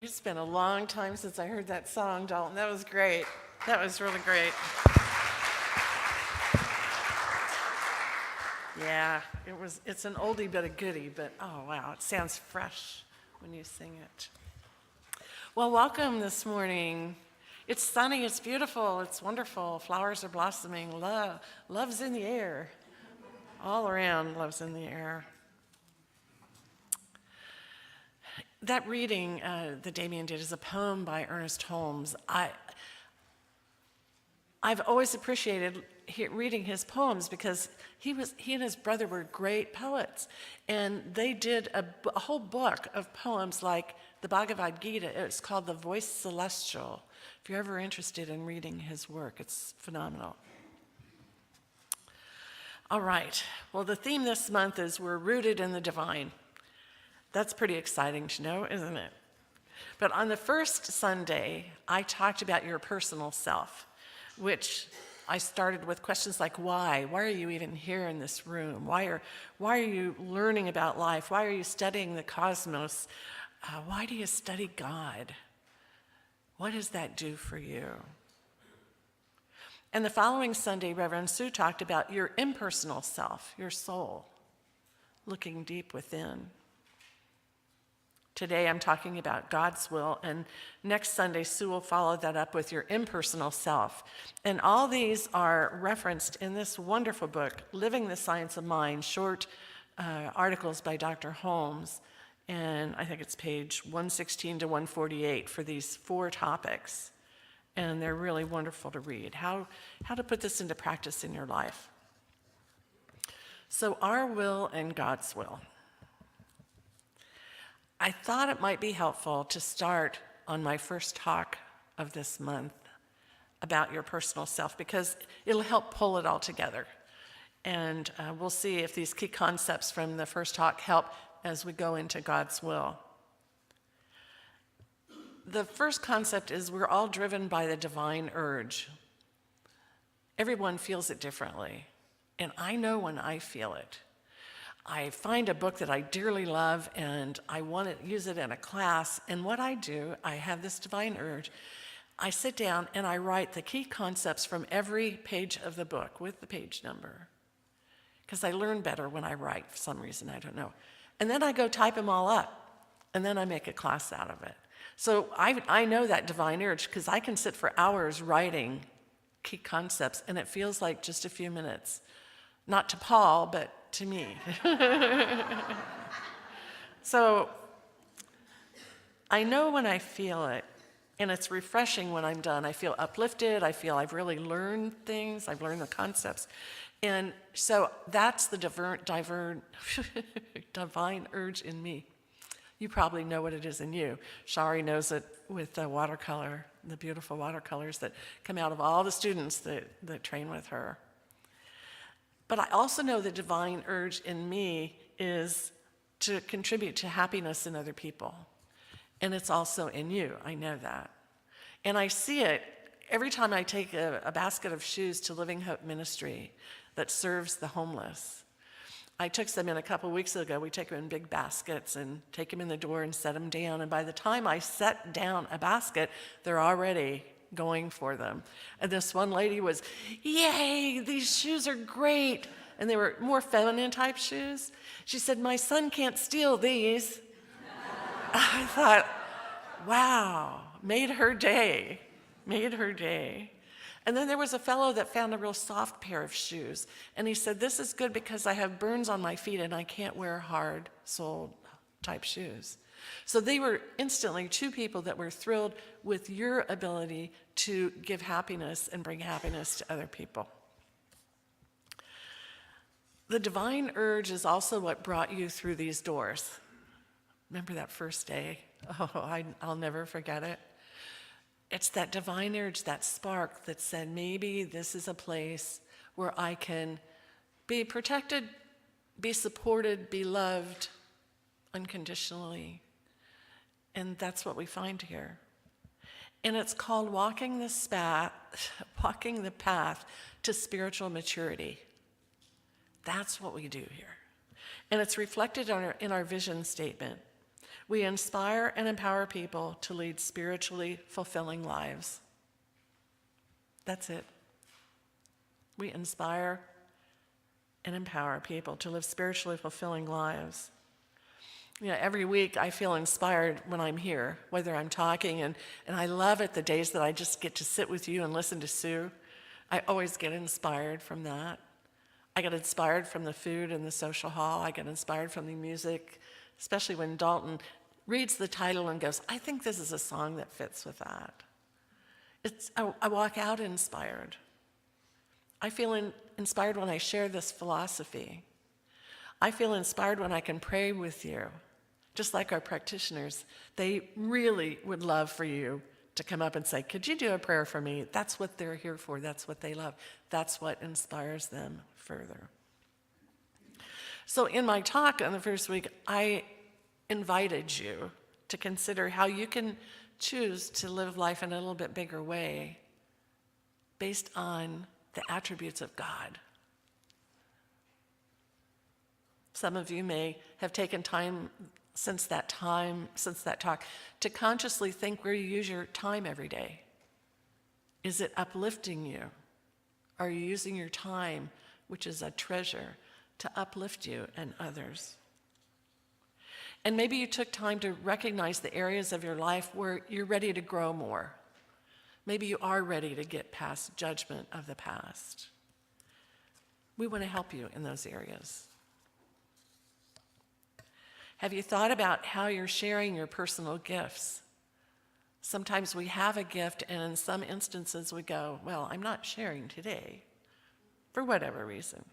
It's been a long time since I heard that song, Dalton. That was great. That was really great. Yeah, it's an oldie but a goodie, but oh wow, it sounds fresh when you sing it. Well, welcome this morning. It's sunny, it's beautiful, it's wonderful. Flowers are blossoming. Love's in the air. All around, love's in the air. That reading that Damien did is a poem by Ernest Holmes. I've always appreciated reading his poems because he and his brother were great poets, and they did a whole book of poems like the Bhagavad Gita. It's called The Voice Celestial. If you're ever interested in reading his work, it's phenomenal. All right, well, the theme this month is We're Rooted in the Divine. That's pretty exciting to know, isn't it? But on the first Sunday, I talked about your personal self, which I started with questions like why? Why are you even here in this room? Why are you learning about life? Why are you studying the cosmos? Why do you study God? What does that do for you? And the following Sunday, Reverend Sue talked about your impersonal self, your soul, looking deep within. Today I'm talking about God's will, and next Sunday Sue will follow that up with your impersonal self. And all these are referenced in this wonderful book, Living the Science of Mind, short articles by Dr. Holmes, and I think it's page 116 to 148 for these 4 topics. And they're really wonderful to read, how to put this into practice in your life. So our will and God's will. I thought it might be helpful to start on my first talk of this month about your personal self because it'll help pull it all together. And we'll see if these key concepts from the first talk help as we go into God's will. The first concept is we're all driven by the divine urge. Everyone feels it differently, and I know when I feel it. I find a book that I dearly love and I want to use it in a class, and what I do, I have this divine urge. I sit down and I write the key concepts from every page of the book with the page number because I learn better when I write for some reason, I don't know. And then I go type them all up and then I make a class out of it. So I know that divine urge because I can sit for hours writing key concepts and it feels like just a few minutes. Not to Paul, but to me. So I know when I feel it, and it's refreshing when I'm done. I feel uplifted. I feel I've really learned things. I've learned the concepts. And so that's the divine urge in me. You probably know what it is in you. Shari knows it with the watercolor, the beautiful watercolors that come out of all the students that train with her. But I also know the divine urge in me is to contribute to happiness in other people. And it's also in you, I know that. And I see it every time I take a basket of shoes to Living Hope Ministry that serves the homeless. I took them in a couple weeks ago. We take them in big baskets and take them in the door and set them down. And by the time I set down a basket, they're already going for them. And this one lady was, yay, these shoes are great. And they were more feminine type shoes. She said, my son can't steal these. I thought, wow, made her day. And then there was a fellow that found a real soft pair of shoes. And he said, this is good because I have burns on my feet and I can't wear hard-soled type shoes. So they were instantly 2 people that were thrilled with your ability to give happiness and bring happiness to other people. The divine urge is also what brought you through these doors. Remember that first day? Oh, I'll never forget it. It's that divine urge, that spark that said, maybe this is a place where I can be protected, be supported, be loved unconditionally. And that's what we find here. And it's called walking the path to spiritual maturity. That's what we do here. And it's reflected in our vision statement. We inspire and empower people to lead spiritually fulfilling lives. That's it. We inspire and empower people to live spiritually fulfilling lives. Every week I feel inspired when I'm here, whether I'm talking, and I love it the days that I just get to sit with you and listen to Sue. I always get inspired from that. I get inspired from the food in the social hall. I get inspired from the music, especially when Dalton reads the title and goes, I think this is a song that fits with that. I walk out inspired. I feel inspired when I share this philosophy. I feel inspired when I can pray with you. Just like our practitioners, they really would love for you to come up and say, could you do a prayer for me? That's what they're here for. That's what they love. That's what inspires them further. So in my talk on the first week, I invited you to consider how you can choose to live life in a little bit bigger way based on the attributes of God. Some of you may have taken time since that talk, to consciously think where you use your time every day. Is it uplifting you? Are you using your time, which is a treasure, to uplift you and others? And maybe you took time to recognize the areas of your life where you're ready to grow more. Maybe you are ready to get past judgment of the past. We want to help you in those areas. Have you thought about how you're sharing your personal gifts? Sometimes we have a gift, and in some instances we go, well, I'm not sharing today, for whatever reason.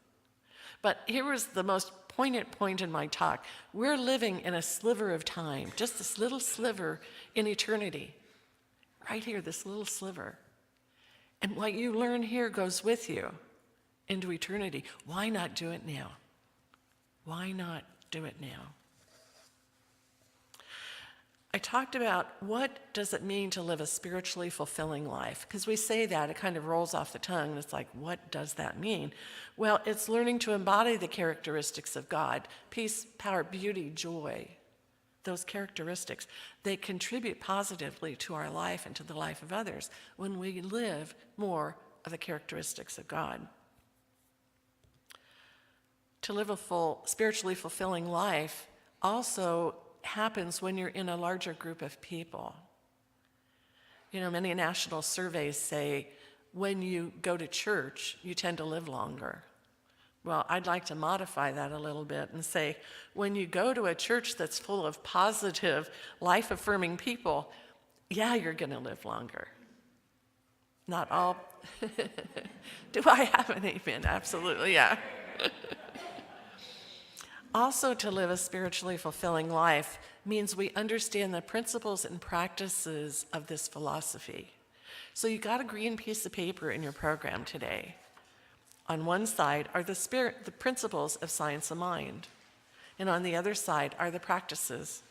But here was the most poignant point in my talk. We're living in a sliver of time, just this little sliver in eternity. Right here, this little sliver. And what you learn here goes with you into eternity. Why not do it now? Why not do it now? I talked about what does it mean to live a spiritually fulfilling life? Because we say that, it kind of rolls off the tongue, and it's like, what does that mean? Well, it's learning to embody the characteristics of God: peace, power, beauty, joy. Those characteristics, they contribute positively to our life and to the life of others when we live more of the characteristics of God. To live a spiritually fulfilling life also happens when you're in a larger group of people. Many national surveys say when you go to church, you tend to live longer. Well, I'd like to modify that a little bit and say when you go to a church that's full of positive, life-affirming people, yeah, you're going to live longer. Not all. Do I have an amen? Absolutely, yeah. Also, to live a spiritually fulfilling life means we understand the principles and practices of this philosophy. So you got a green piece of paper in your program today. On one side are the principles of science of mind, and on the other side are the practices.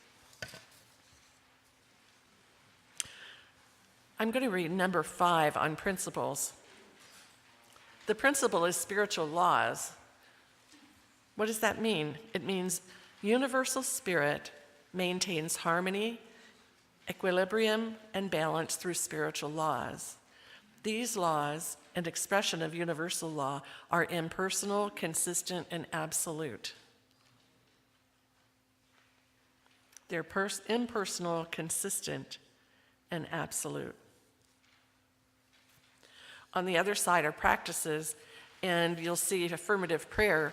I'm going to read number 5 on principles. The principle is spiritual laws. What does that mean? It means universal spirit maintains harmony, equilibrium, and balance through spiritual laws. These laws, an expression of universal law, are impersonal, consistent, and absolute. They're impersonal, consistent, and absolute. On the other side are practices, and you'll see affirmative prayer.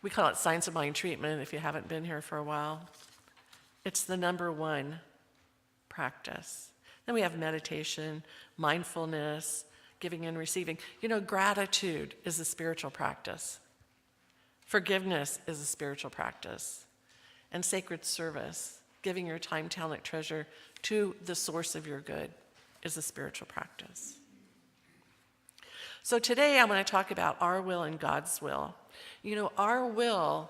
We call it science of mind treatment if you haven't been here for a while. It's the number 1 practice. Then we have meditation, mindfulness, giving and receiving. Gratitude is a spiritual practice. Forgiveness is a spiritual practice. And sacred service, giving your time, talent, treasure to the source of your good, is a spiritual practice. So today I'm going to talk about our will and God's will. Our will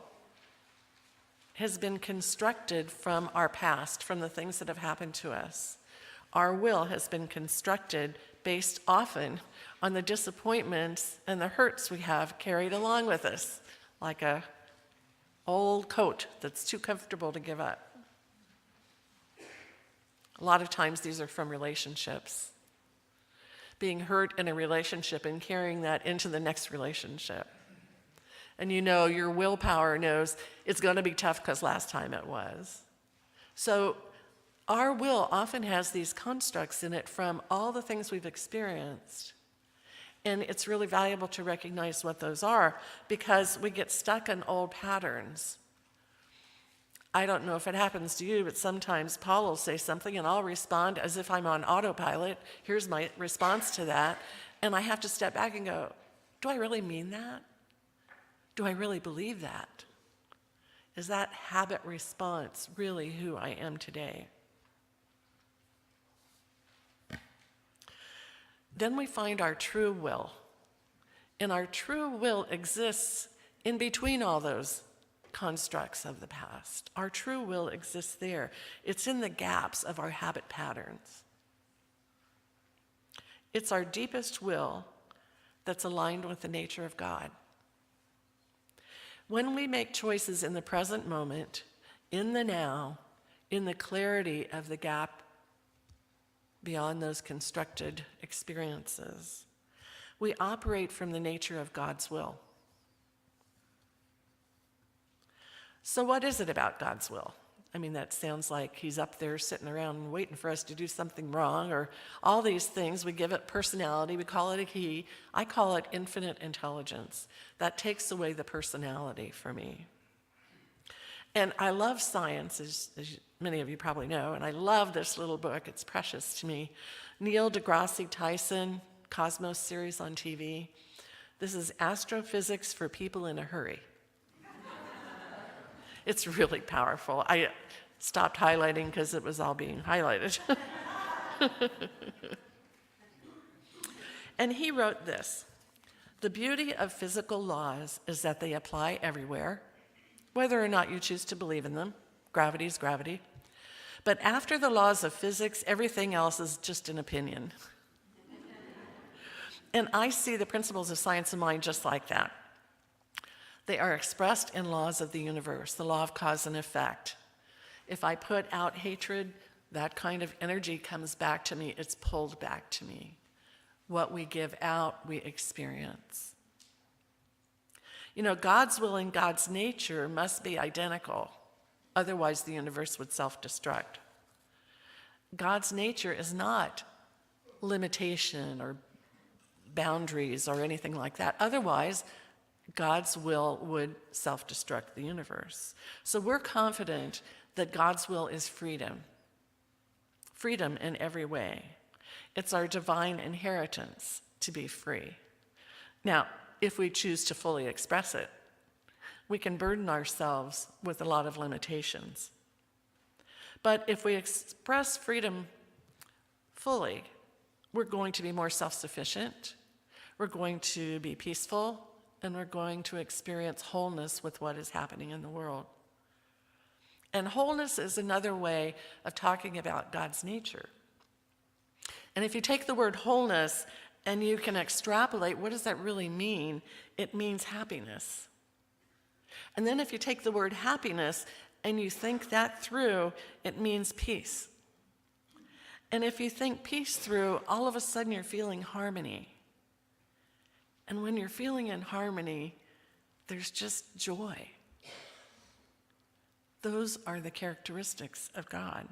has been constructed from our past, from the things that have happened to us. Our will has been constructed based often on the disappointments and the hurts we have carried along with us, like a old coat that's too comfortable to give up. A lot of times these are from relationships. Being hurt in a relationship and carrying that into the next relationship. And you know, your willpower knows it's going to be tough because last time it was. So our will often has these constructs in it from all the things we've experienced. And it's really valuable to recognize what those are because we get stuck in old patterns. I don't know if it happens to you, but sometimes Paul will say something and I'll respond as if I'm on autopilot. Here's my response to that. And I have to step back and go, do I really mean that? Do I really believe that? Is that habit response really who I am today? Then we find our true will. And our true will exists in between all those constructs of the past. Our true will exists there. It's in the gaps of our habit patterns. It's our deepest will that's aligned with the nature of God. When we make choices in the present moment, in the now, in the clarity of the gap beyond those constructed experiences, we operate from the nature of God's will. So what is it about God's will? I mean, that sounds like he's up there sitting around waiting for us to do something wrong, or all these things. We give it personality, we call it a he. I call it infinite intelligence. That takes away the personality for me. And I love science, as many of you probably know, and I love this little book. It's precious to me. Neil deGrasse Tyson, Cosmos series on TV. This is Astrophysics for People in a Hurry. It's really powerful. I stopped highlighting because it was all being highlighted. And he wrote this: the beauty of physical laws is that they apply everywhere, whether or not you choose to believe in them. Gravity is gravity. But after the laws of physics, everything else is just an opinion. And I see the principles of science and mind just like that. They are expressed in laws of the universe, the law of cause and effect. If I put out hatred, that kind of energy comes back to me. It's pulled back to me. What we give out, we experience. You know, God's will and God's nature must be identical. Otherwise, the universe would self-destruct. God's nature is not limitation or boundaries or anything like that. Otherwise, God's will would self-destruct the universe. So we're confident that God's will is freedom. Freedom in every way. It's our divine inheritance to be free. Now, if we choose to fully express it, we can burden ourselves with a lot of limitations. But if we express freedom fully, we're going to be more self-sufficient, we're going to be peaceful, and we're going to experience wholeness with what is happening in the world. And wholeness is another way of talking about God's nature. And if you take the word wholeness and you can extrapolate, what does that really mean? It means happiness. And then if you take the word happiness and you think that through, it means peace. And if you think peace through, all of a sudden you're feeling harmony. And when you're feeling in harmony, there's just joy. Those are the characteristics of God.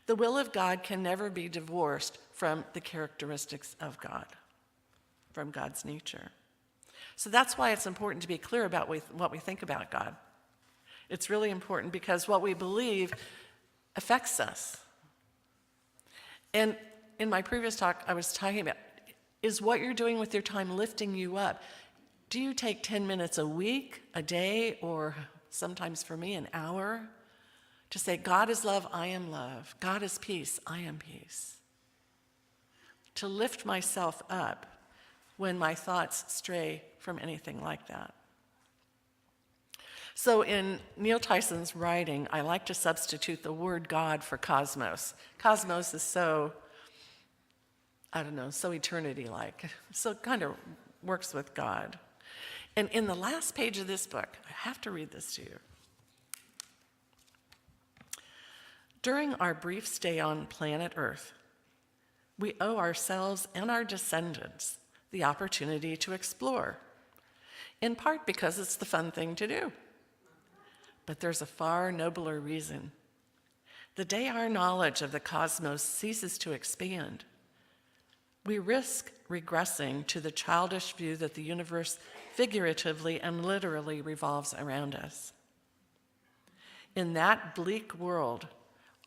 The will of God can never be divorced from the characteristics of God, from God's nature. So that's why it's important to be clear about what we think about God. It's really important because what we believe affects us. And in my previous talk, I was talking about, is what you're doing with your time lifting you up? Do you take 10 minutes a week, a day, or sometimes for me, an hour, to say, God is love, I am love. God is peace, I am peace. To lift myself up when my thoughts stray from anything like that. So in Neil Tyson's writing, I like to substitute the word God for cosmos. Cosmos is so, I don't know, so eternity-like. So it kind of works with God. And in the last page of this book, I have to read this to you. During our brief stay on planet Earth, we owe ourselves and our descendants the opportunity to explore, in part because it's the fun thing to do. But there's a far nobler reason. The day our knowledge of the cosmos ceases to expand, we risk regressing to the childish view that the universe figuratively and literally revolves around us. In that bleak world,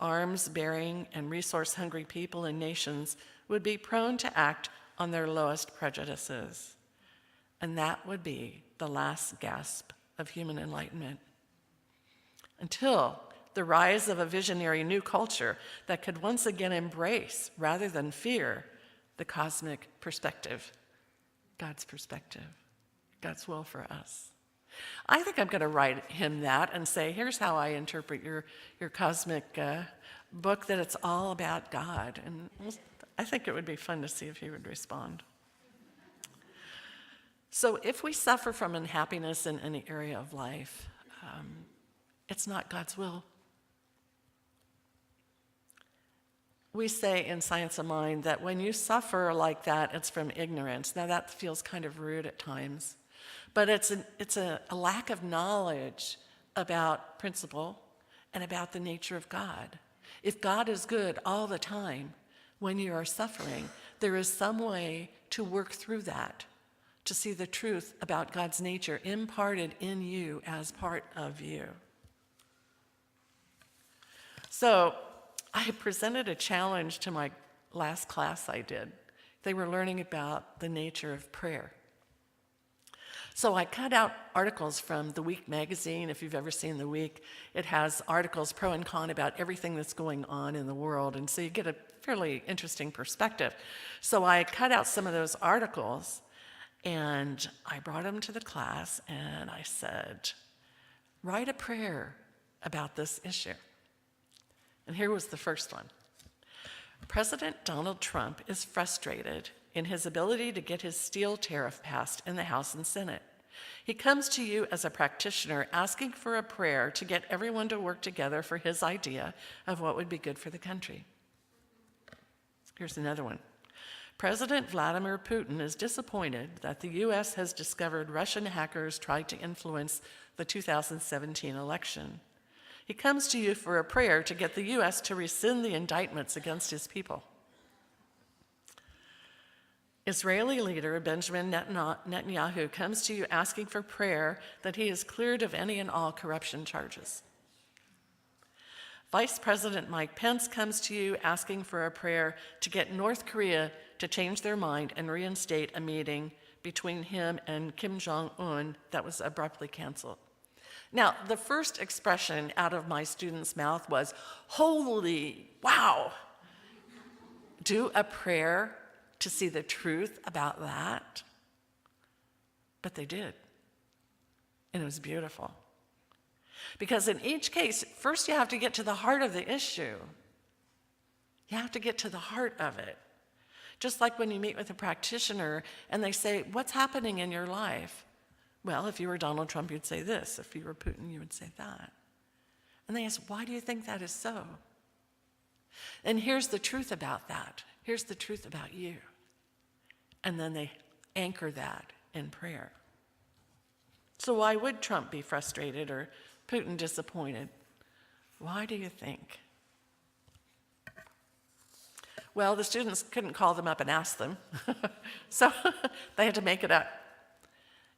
arms-bearing and resource-hungry people and nations would be prone to act on their lowest prejudices. And that would be the last gasp of human enlightenment. Until the rise of a visionary new culture that could once again embrace, rather than fear, the cosmic perspective, God's perspective, God's will for us. I think I'm going to write him that and say, here's how I interpret your cosmic book, that it's all about God. And I think it would be fun to see if he would respond. So if we suffer from unhappiness in any area of life, it's not God's will. We say in Science of Mind that when you suffer like that, it's from ignorance. Now that feels kind of rude at times, but it's a lack of knowledge about principle and about the nature of God. If God is good all the time, when you are suffering, there is some way to work through that, to see the truth about God's nature imparted in you as part of you. So I presented a challenge to my last class I did. They were learning about the nature of prayer. So I cut out articles from The Week magazine. If you've ever seen The Week, it has articles pro and con about everything that's going on in the world, and so you get a fairly interesting perspective. So I cut out some of those articles, and I brought them to the class, and I said, write a prayer about this issue. And here was the first one. President Donald Trump is frustrated in his ability to get his steel tariff passed in the House and Senate. He comes to you as a practitioner asking for a prayer to get everyone to work together for his idea of what would be good for the country. Here's another one. President Vladimir Putin is disappointed that the U.S. has discovered Russian hackers tried to influence the 2017 election. He comes to you for a prayer to get the U.S. to rescind the indictments against his people. Israeli leader Benjamin Netanyahu comes to you asking for prayer that he is cleared of any and all corruption charges. Vice President Mike Pence comes to you asking for a prayer to get North Korea to change their mind and reinstate a meeting between him and Kim Jong-un that was abruptly canceled. Now, the first expression out of my student's mouth was, holy wow! Do a prayer to see the truth about that? But they did, and it was beautiful. Because in each case, first you have to get to the heart of the issue. You have to get to the heart of it. Just like when you meet with a practitioner and they say, what's happening in your life? Well, if you were Donald Trump, you'd say this. If you were Putin, you would say that. And they ask, why do you think that is so? And here's the truth about that. Here's the truth about you. And then they anchor that in prayer. So why would Trump be frustrated or Putin disappointed? Why do you think? Well, the students couldn't call them up and ask them, so they had to make it up.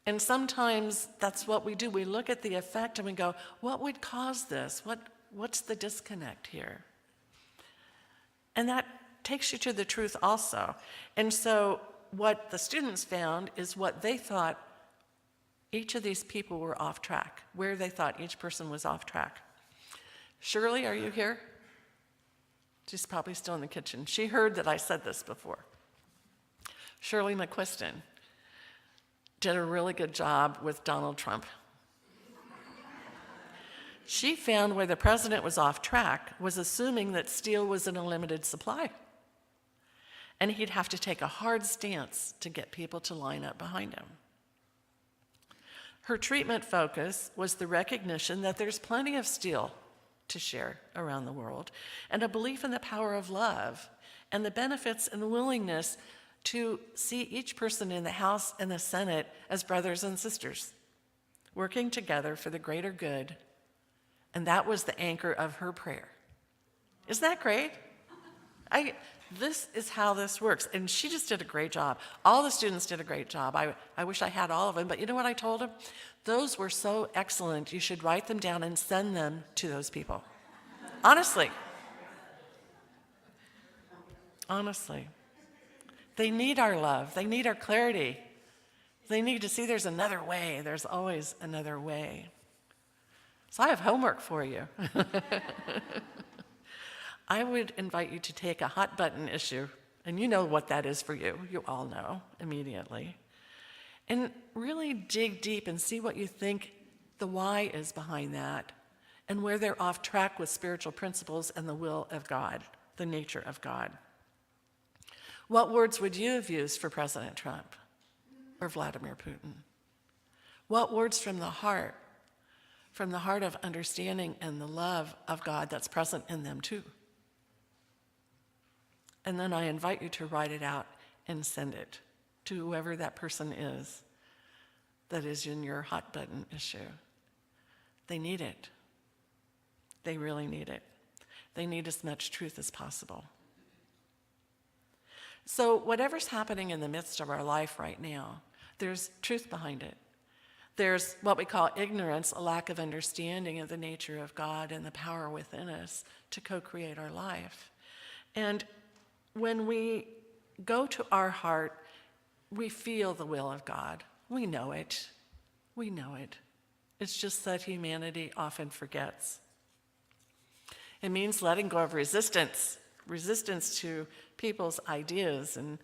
And sometimes that's what we do. We look at the effect and we go, what would cause this? What's the disconnect here? And that takes you to the truth also. And so what the students found is what they thought each of these people were off track, where they thought each person was off track. Shirley, are you here? She's probably still in the kitchen. She heard that I said this before. Shirley McQuiston did a really good job with Donald Trump. She found where the president was off track was assuming that steel was in a limited supply. And he'd have to take a hard stance to get people to line up behind him. Her treatment focus was the recognition that there's plenty of steel to share around the world, and a belief in the power of love and the benefits and willingness to see each person in the House and the Senate as brothers and sisters, working together for the greater good. And that was the anchor of her prayer. Isn't that great? This is how this works. And she just did a great job. All the students did a great job. I wish I had all of them, but you know what I told them? Those were so excellent, you should write them down and send them to those people. Honestly. Honestly. They need our love. They need our clarity. They need to see there's another way. There's always another way. So I have homework for you. I would invite you to take a hot button issue, and you know what that is for you. You all know immediately. And really dig deep and see what you think the why is behind that, and where they're off track with spiritual principles and the will of God, the nature of God. What words would you have used for President Trump or Vladimir Putin? What words from the heart of understanding and the love of God that's present in them too? And then I invite you to write it out and send it to whoever that person is that is in your hot button issue. They need it. They really need it. They need as much truth as possible. So whatever's happening in the midst of our life right now, there's truth behind it. There's what we call ignorance, a lack of understanding of the nature of God and the power within us to co-create our life. And when we go to our heart, we feel the will of God. We know it. We know it. It's just that humanity often forgets. It means letting go of resistance to people's ideas and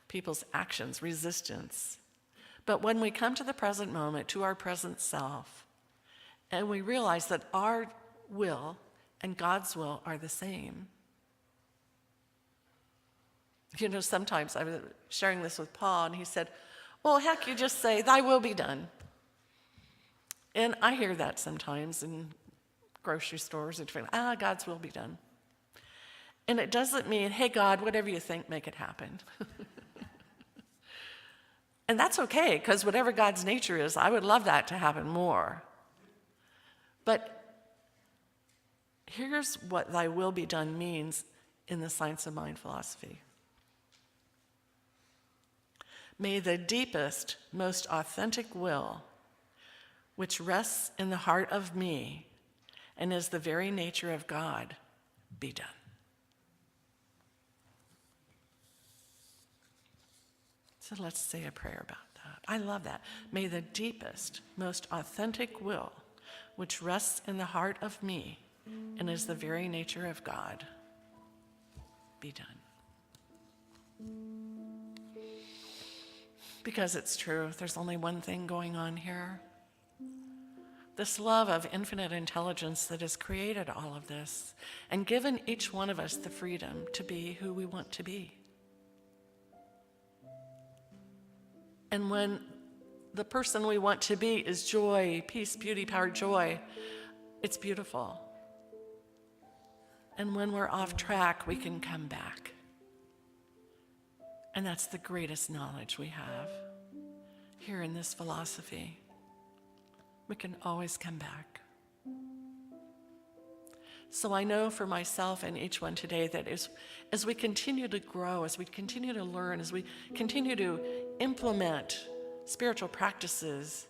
people's actions, resistance. But when we come to the present moment, to our present self, and we realize that our will and God's will are the same. You know, sometimes I was sharing this with Paul, and he said, well, heck, you just say, thy will be done. And I hear that sometimes in grocery stores, and God's will be done. And it doesn't mean, hey, God, whatever you think, make it happen. And that's okay, because whatever God's nature is, I would love that to happen more. But here's what thy will be done means in the Science of Mind philosophy. May the deepest, most authentic will, which rests in the heart of me and is the very nature of God, be done. So let's say a prayer about that. I love that. May the deepest, most authentic will, which rests in the heart of me and is the very nature of God, be done. Because it's true, there's only one thing going on here. This love of infinite intelligence that has created all of this and given each one of us the freedom to be who we want to be. And when the person we want to be is joy, peace, beauty, power, joy, it's beautiful. And when we're off track, we can come back. And that's the greatest knowledge we have here in this philosophy. We can always come back. So I know for myself and each one today that as we continue to grow, as we continue to learn, as we continue to implement spiritual practices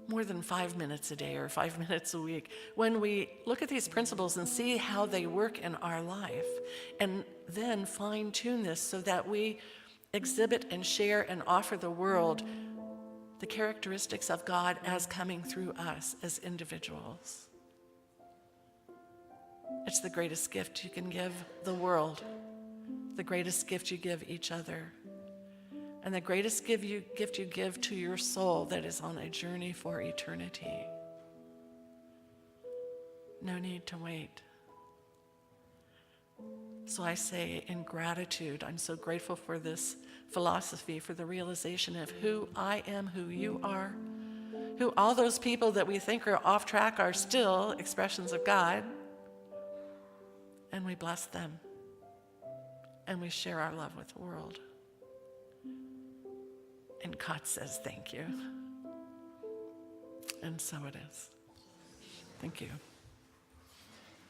more than 5 minutes a day or 5 minutes a week, when we look at these principles and see how they work in our life, and then fine-tune this so that we exhibit and share and offer the world the characteristics of God as coming through us as individuals. It's the greatest gift you can give the world, the greatest gift you give each other, and the greatest gift you give to your soul that is on a journey for eternity. No need to wait. So I say in gratitude, I'm so grateful for this philosophy, for the realization of who I am, who you are, who all those people that we think are off track are still expressions of God, and we bless them, and we share our love with the world. And God says thank you. And so it is. Thank you.